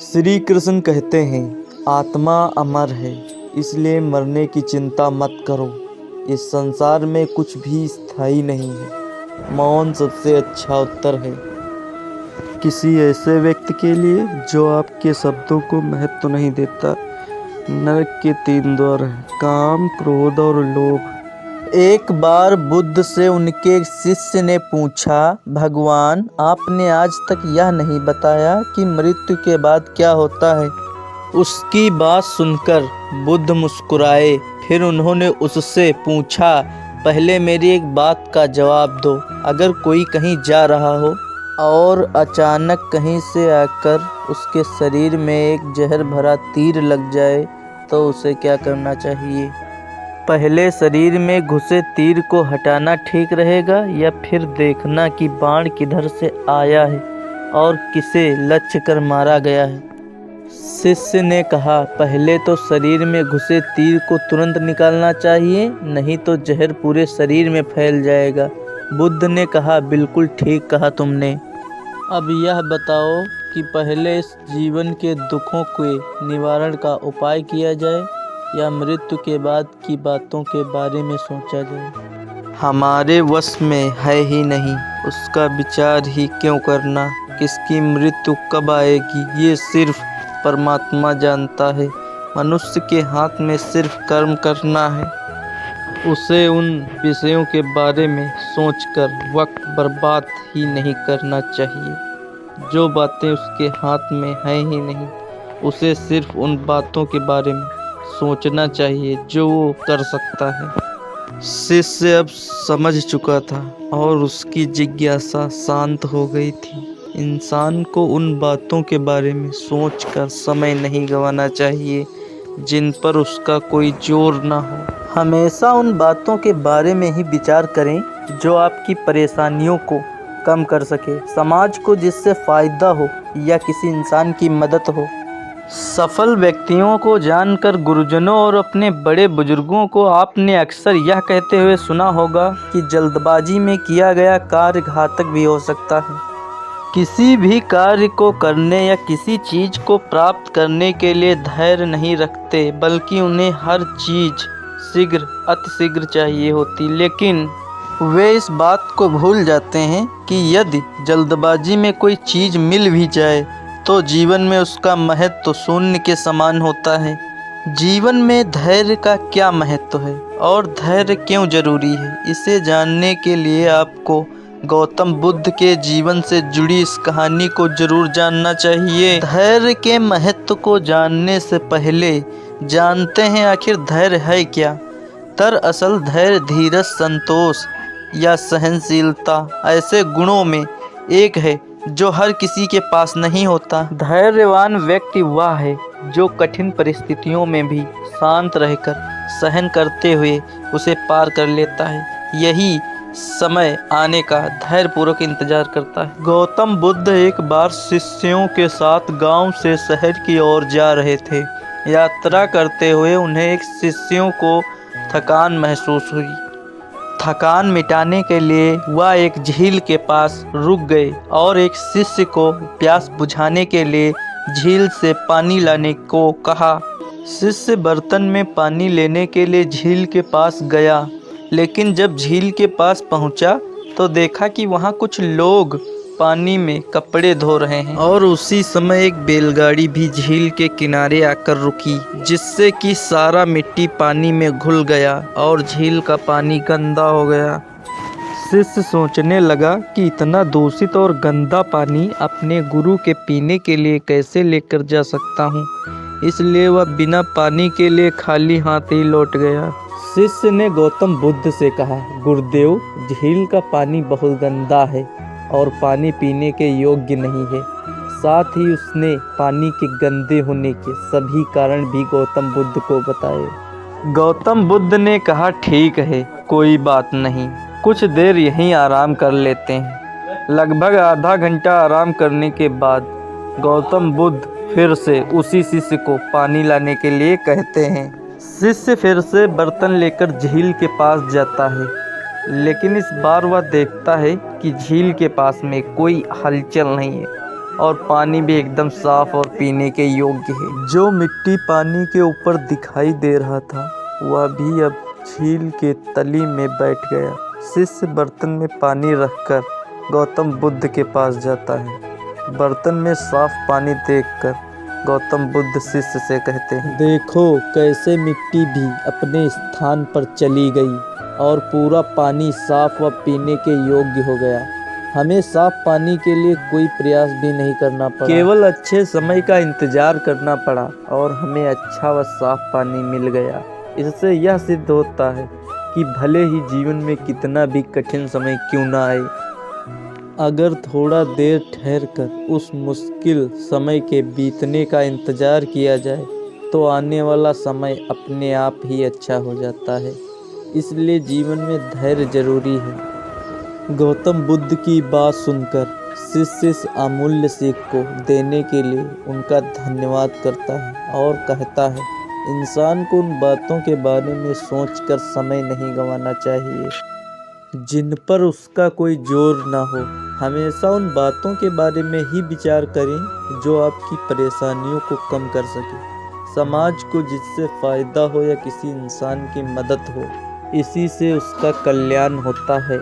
श्री कृष्ण कहते हैं, आत्मा अमर है, इसलिए मरने की चिंता मत करो। इस संसार में कुछ भी स्थायी नहीं है। मौन सबसे अच्छा उत्तर है। किसी ऐसे व्यक्ति के लिए जो आपके शब्दों को महत्व नहीं देता। नरक के 3 द्वार हैं, काम, क्रोध और लोभ। एक बार बुद्ध से उनके शिष्य ने पूछा, भगवान, आपने आज तक यह नहीं बताया कि मृत्यु के बाद क्या होता है। उसकी बात सुनकर बुद्ध मुस्कुराए। फिर उन्होंने उससे पूछा, पहले मेरी एक बात का जवाब दो। अगर कोई कहीं जा रहा हो और अचानक कहीं से आकर उसके शरीर में एक जहर भरा तीर लग जाए तो उसे क्या करना चाहिए? पहले शरीर में घुसे तीर को हटाना ठीक रहेगा या फिर देखना कि बाण किधर से आया है और किसे लक्ष्य कर मारा गया है? शिष्य ने कहा, पहले तो शरीर में घुसे तीर को तुरंत निकालना चाहिए, नहीं तो जहर पूरे शरीर में फैल जाएगा। बुद्ध ने कहा, बिल्कुल ठीक कहा तुमने। अब यह बताओ कि पहले इस जीवन के दुखों के निवारण का उपाय किया जाए या मृत्यु के बाद की बातों के बारे में सोचा जाए? हमारे वश में है ही नहीं, उसका विचार ही क्यों करना? किसकी मृत्यु कब आएगी ये सिर्फ परमात्मा जानता है। मनुष्य के हाथ में सिर्फ कर्म करना है। उसे उन विषयों के बारे में सोचकर वक्त बर्बाद ही नहीं करना चाहिए जो बातें उसके हाथ में हैं ही नहीं। उसे सिर्फ उन बातों के बारे में सोचना चाहिए जो वो कर सकता है। शिष्य अब समझ चुका था और उसकी जिज्ञासा शांत हो गई थी। इंसान को उन बातों के बारे में सोचकर समय नहीं गंवाना चाहिए जिन पर उसका कोई जोर ना हो। हमेशा उन बातों के बारे में ही विचार करें जो आपकी परेशानियों को कम कर सके, समाज को जिससे फ़ायदा हो या किसी इंसान की मदद हो। सफल व्यक्तियों को जानकर गुरुजनों और अपने बड़े बुजुर्गों को आपने अक्सर यह कहते हुए सुना होगा कि जल्दबाजी में किया गया कार्य घातक भी हो सकता है। किसी भी कार्य को करने या किसी चीज़ को प्राप्त करने के लिए धैर्य नहीं रखते, बल्कि उन्हें हर चीज़ शीघ्र अतिशीघ्र चाहिए होती। लेकिन वे इस बात को भूल जाते हैं कि यदि जल्दबाजी में कोई चीज़ मिल भी जाए तो जीवन में उसका महत्व शून्य के समान होता है। जीवन में धैर्य का क्या महत्व है और धैर्य क्यों जरूरी है, इसे जानने के लिए आपको गौतम बुद्ध के जीवन से जुड़ी इस कहानी को जरूर जानना चाहिए। धैर्य के महत्व को जानने से पहले जानते हैं आखिर धैर्य है क्या। दरअसल धैर्य धीरज, संतोष या सहनशीलता ऐसे गुणों में एक है जो हर किसी के पास नहीं होता। धैर्यवान व्यक्ति वह है जो कठिन परिस्थितियों में भी शांत रहकर सहन करते हुए उसे पार कर लेता है। यही समय आने का धैर्यपूर्वक इंतजार करता है। गौतम बुद्ध एक बार शिष्यों के साथ गांव से शहर की ओर जा रहे थे। यात्रा करते हुए उन्हें एक शिष्यों को थकान महसूस हुई। थकान मिटाने के लिए वह एक झील के पास रुक गए और एक शिष्य को प्यास बुझाने के लिए झील से पानी लाने को कहा। शिष्य बर्तन में पानी लेने के लिए झील के पास गया, लेकिन जब झील के पास पहुंचा तो देखा कि वहां कुछ लोग पानी में कपड़े धो रहे हैं और उसी समय एक बैलगाड़ी भी झील के किनारे आकर रुकी, जिससे कि सारा मिट्टी पानी में घुल गया और झील का पानी गंदा हो गया। शिष्य सोचने लगा कि इतना दूषित और गंदा पानी अपने गुरु के पीने के लिए कैसे लेकर जा सकता हूँ। इसलिए वह बिना पानी के लिए खाली हाथ ही लौट गया। शिष्य ने गौतम बुद्ध से कहा, गुरुदेव, झील का पानी बहुत गंदा है और पानी पीने के योग्य नहीं है। साथ ही उसने पानी के गंदे होने के सभी कारण भी गौतम बुद्ध को बताए। गौतम बुद्ध ने कहा, ठीक है, कोई बात नहीं, कुछ देर यहीं आराम कर लेते हैं। लगभग आधा घंटा आराम करने के बाद गौतम बुद्ध फिर से उसी शिष्य को पानी लाने के लिए कहते हैं। शिष्य फिर से बर्तन लेकर झील के पास जाता है, लेकिन इस बार वह देखता है कि झील के पास में कोई हलचल नहीं है। और पानी भी एकदम साफ और पीने के योग्य है। जो मिट्टी पानी के ऊपर दिखाई दे रहा था वह भी अब झील के तली में बैठ गया। शिष्य बर्तन में पानी रखकर गौतम बुद्ध के पास जाता है। बर्तन में साफ पानी देखकर गौतम बुद्ध शिष्य से कहते हैं, देखो कैसे मिट्टी भी अपने स्थान पर चली गई और पूरा पानी साफ व पीने के योग्य हो गया। हमें साफ पानी के लिए कोई प्रयास भी नहीं करना पड़ा, केवल अच्छे समय का इंतजार करना पड़ा और हमें अच्छा व साफ पानी मिल गया। इससे यह सिद्ध होता है कि भले ही जीवन में कितना भी कठिन समय क्यों ना आए, अगर थोड़ा देर ठहर कर उस मुश्किल समय के बीतने का इंतजार किया जाए तो आने वाला समय अपने आप ही अच्छा हो जाता है। इसलिए जीवन में धैर्य जरूरी है। गौतम बुद्ध की बात सुनकर शिष्य इस अमूल्य सीख को देने के लिए उनका धन्यवाद करता है और कहता है, इंसान को उन बातों के बारे में सोचकर समय नहीं गंवाना चाहिए जिन पर उसका कोई जोर ना हो। हमेशा उन बातों के बारे में ही विचार करें जो आपकी परेशानियों को कम कर सके। समाज को जिससे फ़ायदा हो या किसी इंसान की मदद हो, इसी से उसका कल्याण होता है।